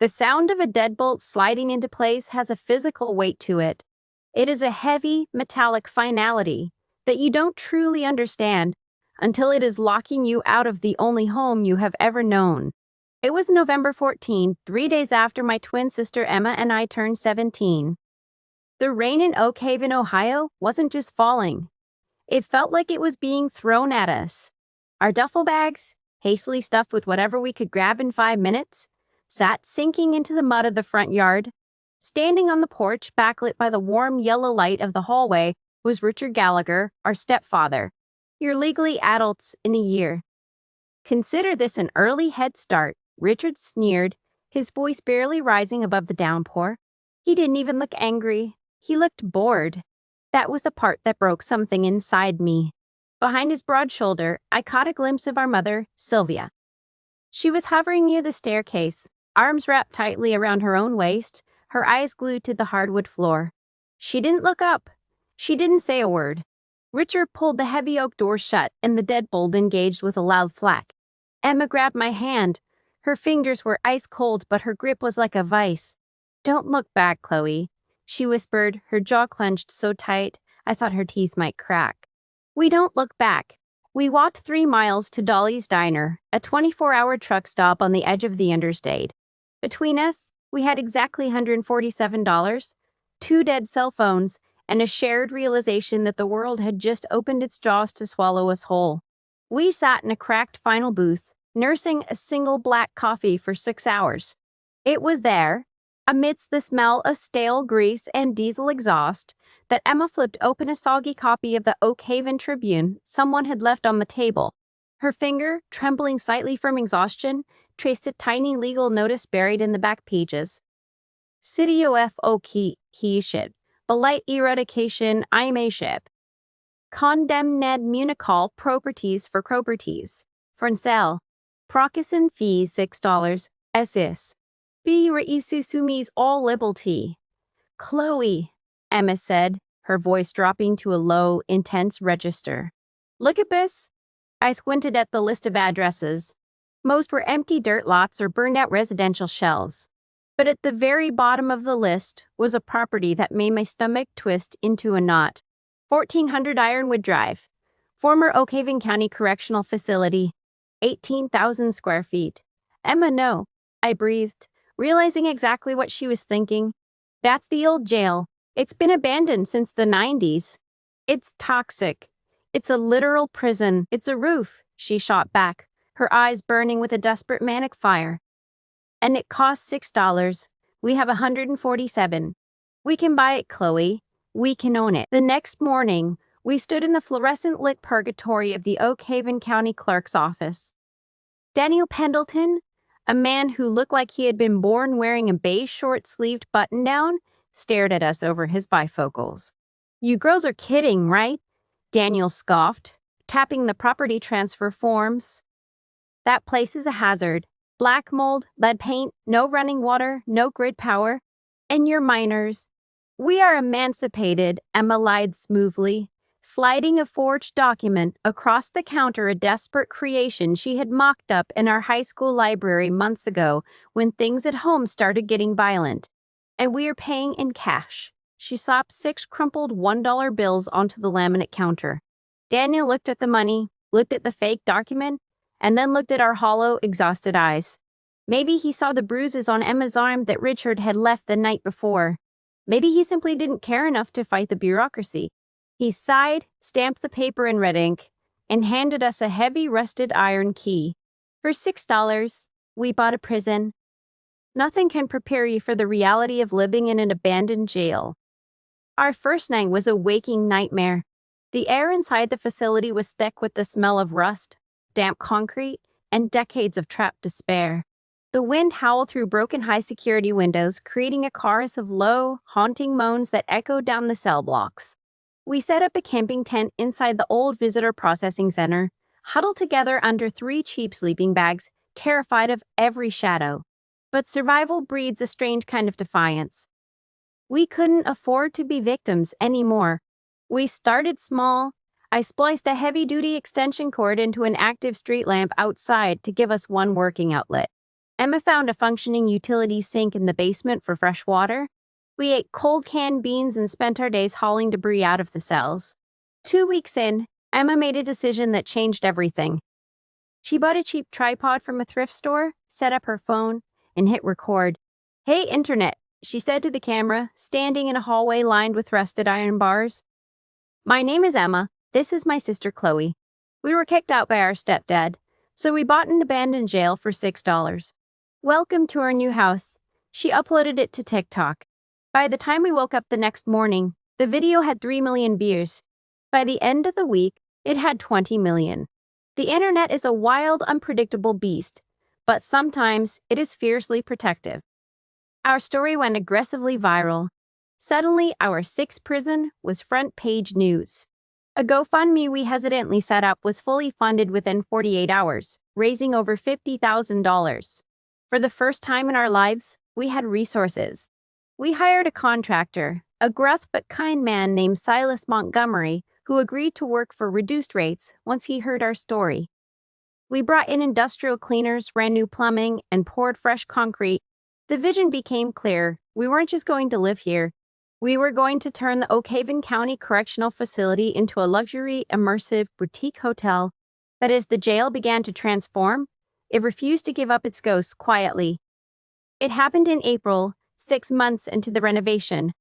The sound of a deadbolt sliding into place has a physical weight to it. It is a heavy, metallic finality that you don't truly understand until it is locking you out of the only home you have ever known. It was November 14, 3 days after my twin sister Emma and I turned 17. The rain in Oak Haven, Ohio wasn't just falling. It felt like it was being thrown at us. Our duffel bags, hastily stuffed with whatever we could grab in 5 minutes, sat sinking into the mud of the front yard. Standing on the porch, backlit by the warm yellow light of the hallway, was Richard Gallagher, our stepfather. "You're legally adults in a year. Consider this an early head start," Richard sneered, his voice barely rising above the downpour. He didn't even look angry. He looked bored. That was the part that broke something inside me. Behind his broad shoulder, I caught a glimpse of our mother, Sylvia. She was hovering near the staircase, arms wrapped tightly around her own waist, her eyes glued to the hardwood floor. She didn't look up. She didn't say a word. Richard pulled the heavy oak door shut and the deadbolt engaged with a loud thwack. Emma grabbed my hand. Her fingers were ice cold, but her grip was like a vice. "Don't look back, Chloe," she whispered, her jaw clenched so tight I thought her teeth might crack. We don't look back. We walked 3 miles to Dolly's Diner, a 24-hour truck stop on the edge of the interstate. Between us, we had exactly $147, 2 dead cell phones, and a shared realization that the world had just opened its jaws to swallow us whole. We sat in a cracked final booth, nursing a single black coffee for 6 hours. It was there, amidst the smell of stale grease and diesel exhaust, that Emma flipped open a soggy copy of the Oak Haven Tribune someone had left on the table. Her finger, trembling slightly from exhaustion, traced a tiny legal notice buried in the back pages. "City of Oak-Heeship, Blight Eradication Imaship. Condemned Municipal Properties for Properties. Francel. Procusson fee $6. SS. Be reisusumis all liberty." "Chloe," Emma said, her voice dropping to a low, intense register. "Look at this." I squinted at the list of addresses. Most were empty dirt lots or burned-out residential shells. But at the very bottom of the list was a property that made my stomach twist into a knot. 1400 Ironwood Drive, former Oak Haven County Correctional Facility, 18,000 square feet. "Emma, no," I breathed, realizing exactly what she was thinking. "That's the old jail. It's been abandoned since the 90s. It's toxic. It's a literal prison. It's a roof," she shot back, her eyes burning with a desperate manic fire. "And it costs $6. We have 147. We can buy it, Chloe. We can own it." The next morning, we stood in the fluorescent-lit purgatory of the Oak Haven County Clerk's office. Daniel Pendleton, a man who looked like he had been born wearing a beige short-sleeved button-down, stared at us over his bifocals. "You girls are kidding, right?" Daniel scoffed, tapping the property transfer forms. "That place is a hazard. Black mold, lead paint, no running water, no grid power. And you're minors." "We are emancipated," Emma lied smoothly, sliding a forged document across the counter, a desperate creation she had mocked up in our high school library months ago when things at home started getting violent. "And we are paying in cash." She slapped 6 crumpled $1 bills onto the laminate counter. Daniel looked at the money, looked at the fake document, and then looked at our hollow, exhausted eyes. Maybe he saw the bruises on Emma's arm that Richard had left the night before. Maybe he simply didn't care enough to fight the bureaucracy. He sighed, stamped the paper in red ink, and handed us a heavy rusted iron key. "For $6, we bought a prison." Nothing can prepare you for the reality of living in an abandoned jail. Our first night was a waking nightmare. The air inside the facility was thick with the smell of rust, damp concrete, and decades of trapped despair. The wind howled through broken high-security windows, creating a chorus of low, haunting moans that echoed down the cell blocks. We set up a camping tent inside the old visitor processing center, huddled together under 3 cheap sleeping bags, terrified of every shadow. But survival breeds a strange kind of defiance. We couldn't afford to be victims anymore. We started small. I spliced a heavy-duty extension cord into an active street lamp outside to give us one working outlet. Emma found a functioning utility sink in the basement for fresh water. We ate cold canned beans and spent our days hauling debris out of the cells. 2 weeks in, Emma made a decision that changed everything. She bought a cheap tripod from a thrift store, set up her phone, and hit record. "Hey, Internet," she said to the camera, standing in a hallway lined with rusted iron bars. "My name is Emma. This is my sister Chloe. We were kicked out by our stepdad, so we bought an abandoned jail for $6. Welcome to our new house." She uploaded it to TikTok. By the time we woke up the next morning, the video had 3 million views. By the end of the week, it had 20 million. The internet is a wild, unpredictable beast, but sometimes it is fiercely protective. Our story went aggressively viral. Suddenly, our sixth prison was front-page news. A GoFundMe we hesitantly set up was fully funded within 48 hours, raising over $50,000. For the first time in our lives, we had resources. We hired a contractor, a gruff but kind man named Silas Montgomery, who agreed to work for reduced rates once he heard our story. We brought in industrial cleaners, ran new plumbing, and poured fresh concrete. The vision became clear. We weren't just going to live here. We were going to turn the Oak Haven County Correctional Facility into a luxury, immersive, boutique hotel. But as the jail began to transform, it refused to give up its ghosts quietly. It happened in April, 6 months into the renovation.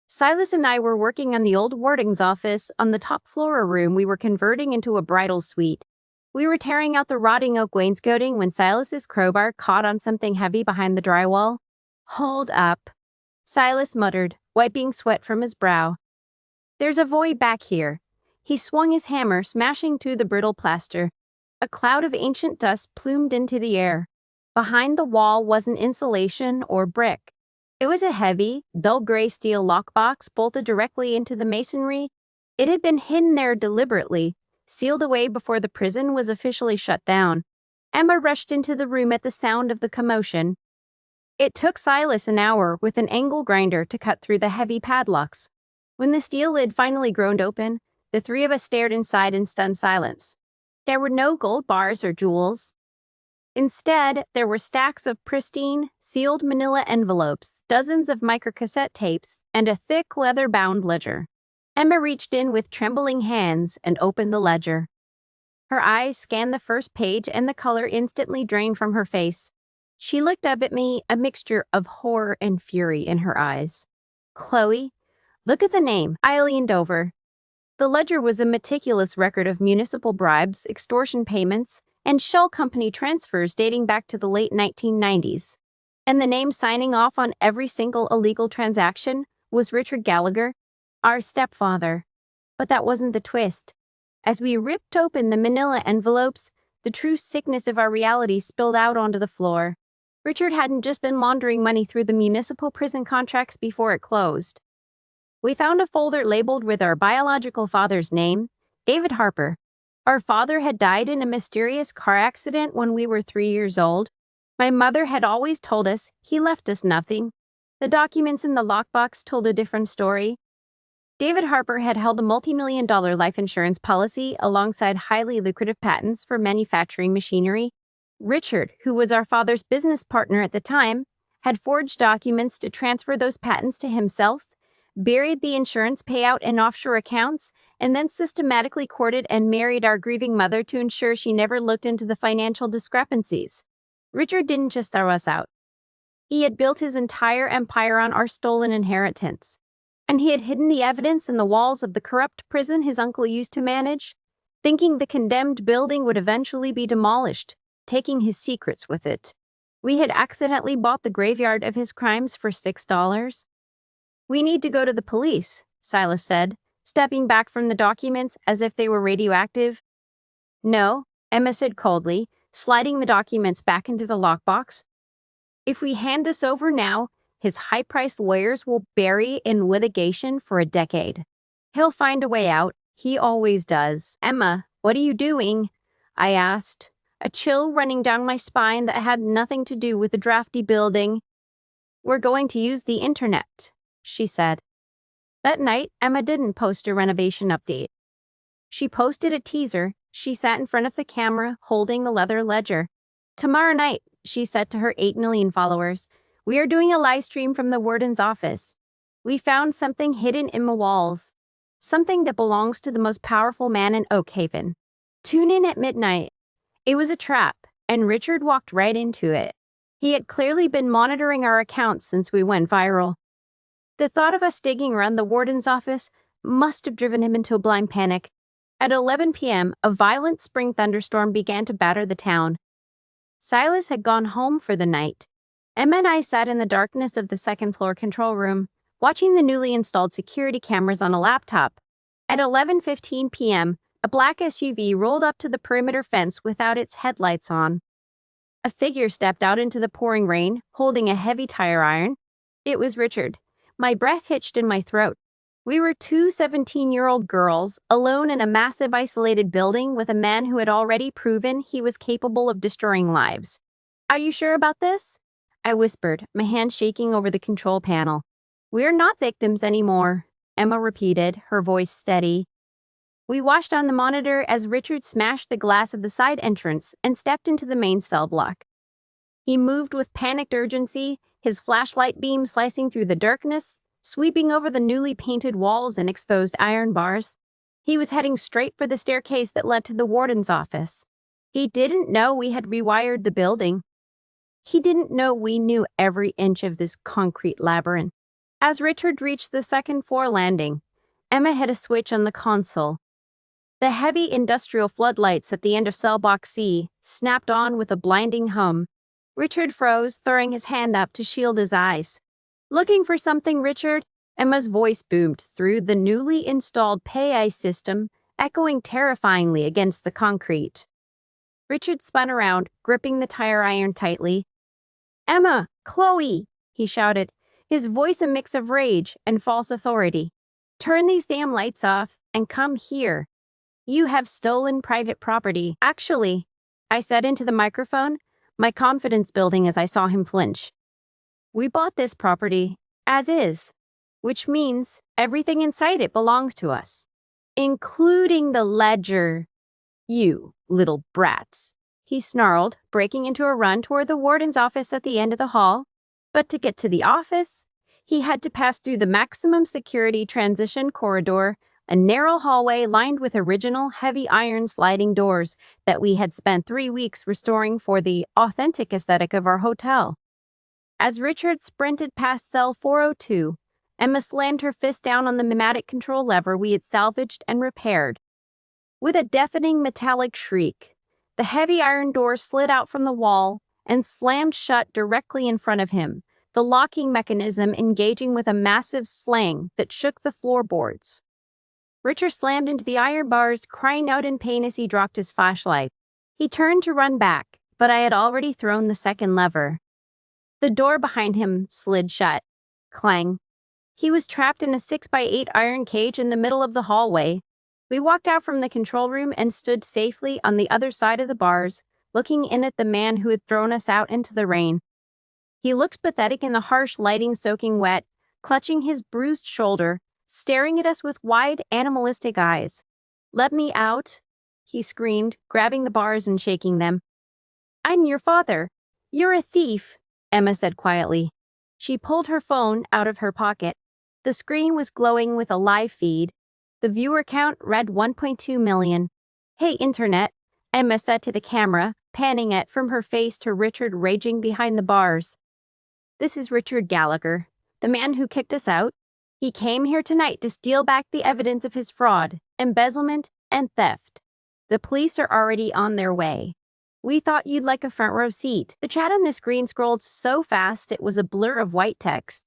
Silas and I were working on the old warden's office on the top floor room we were converting into a bridal suite. We were tearing out the rotting oak wainscoting when Silas's crowbar caught on something heavy behind the drywall. "Hold up," Silas muttered, wiping sweat from his brow. "There's a void back here." He swung his hammer, smashing through the brittle plaster. A cloud of ancient dust plumed into the air. Behind the wall wasn't insulation or brick. It was a heavy, dull gray steel lockbox bolted directly into the masonry. It had been hidden there deliberately, sealed away before the prison was officially shut down. Emma rushed into the room at the sound of the commotion. It took Silas an hour with an angle grinder to cut through the heavy padlocks. When the steel lid finally groaned open, the three of us stared inside in stunned silence. There were no gold bars or jewels. Instead, there were stacks of pristine, sealed manila envelopes, dozens of microcassette tapes, and a thick, leather-bound ledger. Emma reached in with trembling hands and opened the ledger. Her eyes scanned the first page and the color instantly drained from her face. She looked up at me, a mixture of horror and fury in her eyes. "Chloe, look at the name." I leaned over. The ledger was a meticulous record of municipal bribes, extortion payments, and shell company transfers dating back to the late 1990s. And the name signing off on every single illegal transaction was Richard Gallagher, our stepfather. But that wasn't the twist. As we ripped open the manila envelopes, the true sickness of our reality spilled out onto the floor. Richard hadn't just been laundering money through the municipal prison contracts before it closed. We found a folder labeled with our biological father's name, David Harper. Our father had died in a mysterious car accident when we were 3 years old. My mother had always told us he left us nothing. The documents in the lockbox told a different story. David Harper had held a multi-million-dollar life insurance policy alongside highly lucrative patents for manufacturing machinery. Richard, who was our father's business partner at the time, had forged documents to transfer those patents to himself, buried the insurance payout in offshore accounts, and then systematically courted and married our grieving mother to ensure she never looked into the financial discrepancies. Richard didn't just throw us out. He had built his entire empire on our stolen inheritance. And he had hidden the evidence in the walls of the corrupt prison his uncle used to manage, thinking the condemned building would eventually be demolished, taking his secrets with it. We had accidentally bought the graveyard of his crimes for $6. "We need to go to the police," Silas said, stepping back from the documents as if they were radioactive. "No," Emma said coldly, sliding the documents back into the lockbox. "If we hand this over now, his high-priced lawyers will bury in litigation for a decade. He'll find a way out. He always does." "Emma, what are you doing?" I asked, a chill running down my spine that had nothing to do with the drafty building. "We're going to use the internet," she said. That night, Emma didn't post a renovation update. She posted a teaser. She sat in front of the camera, holding the leather ledger. "Tomorrow night, she said to her 8 million followers. We are doing a live stream from the warden's office. We found something hidden in the walls. Something that belongs to the most powerful man in Oakhaven. Tune in at midnight. It was a trap, and Richard walked right into it. He had clearly been monitoring our accounts since we went viral. The thought of us digging around the warden's office must have driven him into a blind panic. At 11 p.m., a violent spring thunderstorm began to batter the town. Silas had gone home for the night. Emma and I sat in the darkness of the second-floor control room, watching the newly installed security cameras on a laptop. At 11:15 p.m., a black SUV rolled up to the perimeter fence without its headlights on. A figure stepped out into the pouring rain, holding a heavy tire iron. It was Richard. My breath hitched in my throat. We were two 17-year-old girls, alone in a massive isolated building with a man who had already proven he was capable of destroying lives. Are you sure about this? I whispered, my hand shaking over the control panel. We're not victims anymore, Emma repeated, her voice steady. We watched on the monitor as Richard smashed the glass of the side entrance and stepped into the main cell block. He moved with panicked urgency, his flashlight beam slicing through the darkness, sweeping over the newly painted walls and exposed iron bars. He was heading straight for the staircase that led to the warden's office. He didn't know we had rewired the building. He didn't know we knew every inch of this concrete labyrinth. As Richard reached the second-floor landing, Emma hit a switch on the console. The heavy industrial floodlights at the end of cell box C snapped on with a blinding hum. Richard froze, throwing his hand up to shield his eyes. Looking for something, Richard? Emma's voice boomed through the newly installed PA system, echoing terrifyingly against the concrete. Richard spun around, gripping the tire iron tightly. Emma! Chloe! He shouted, his voice a mix of rage and false authority. Turn these damn lights off and come here. You have stolen private property. Actually, I said into the microphone, my confidence building as I saw him flinch. We bought this property as is, which means everything inside it belongs to us, including the ledger. You little brats, he snarled, breaking into a run toward the warden's office at the end of the hall. But to get to the office, he had to pass through the maximum security transition corridor, a narrow hallway lined with original heavy iron sliding doors that we had spent 3 weeks restoring for the authentic aesthetic of our hotel. As Richard sprinted past cell 402, Emma slammed her fist down on the pneumatic control lever we had salvaged and repaired. With a deafening metallic shriek, the heavy iron door slid out from the wall and slammed shut directly in front of him, the locking mechanism engaging with a massive slang that shook the floorboards. Richard slammed into the iron bars, crying out in pain as he dropped his flashlight. He turned to run back, but I had already thrown the second lever. The door behind him slid shut. Clang. He was trapped in a 6x8 iron cage in the middle of the hallway. We walked out from the control room and stood safely on the other side of the bars, looking in at the man who had thrown us out into the rain. He looked pathetic in the harsh lighting soaking wet, clutching his bruised shoulder, staring at us with wide, animalistic eyes. Let me out, he screamed, grabbing the bars and shaking them. I'm your father. You're a thief, Emma said quietly. She pulled her phone out of her pocket. The screen was glowing with a live feed. The viewer count read 1.2 million. Hey, Internet, Emma said to the camera, panning it from her face to Richard raging behind the bars. This is Richard Gallagher, the man who kicked us out. He came here tonight to steal back the evidence of his fraud, embezzlement, and theft. The police are already on their way. We thought you'd like a front row seat. The chat on the screen scrolled so fast it was a blur of white text.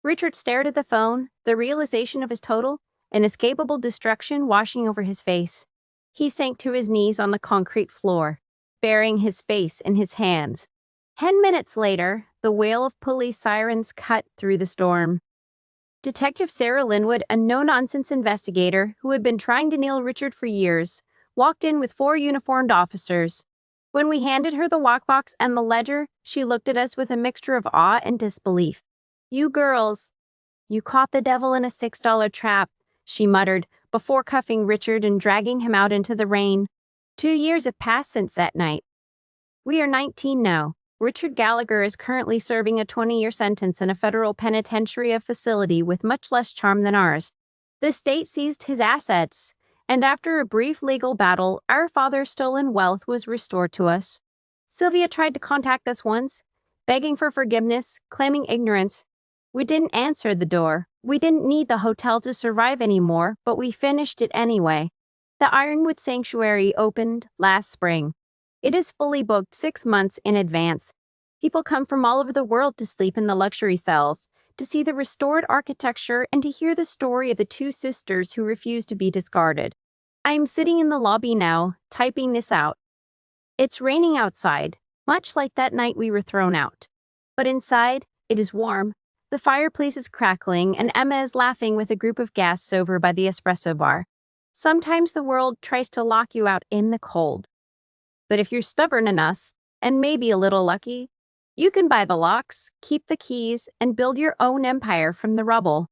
Richard stared at the phone, the realization of his total, inescapable destruction washing over his face. He sank to his knees on the concrete floor, burying his face in his hands. 10 minutes later, the wail of police sirens cut through the storm. Detective Sarah Linwood, a no-nonsense investigator who had been trying to nail Richard for years, walked in with 4 uniformed officers. When we handed her the walkbox and the ledger, she looked at us with a mixture of awe and disbelief. You girls, you caught the devil in a $6 trap, she muttered, before cuffing Richard and dragging him out into the rain. 2 years have passed since that night. We are 19 now. Richard Gallagher is currently serving a 20-year sentence in a federal penitentiary facility with much less charm than ours. The state seized his assets, and after a brief legal battle, our father's stolen wealth was restored to us. Sylvia tried to contact us once, begging for forgiveness, claiming ignorance. We didn't answer the door. We didn't need the hotel to survive anymore, but we finished it anyway. The Ironwood Sanctuary opened last spring. It is fully booked 6 months in advance. People come from all over the world to sleep in the luxury cells, to see the restored architecture and to hear the story of the two sisters who refused to be discarded. I am sitting in the lobby now, typing this out. It's raining outside, much like that night we were thrown out. But inside, it is warm. The fireplace is crackling, and Emma is laughing with a group of guests over by the espresso bar. Sometimes the world tries to lock you out in the cold. But if you're stubborn enough, and maybe a little lucky, you can buy the locks, keep the keys, and build your own empire from the rubble.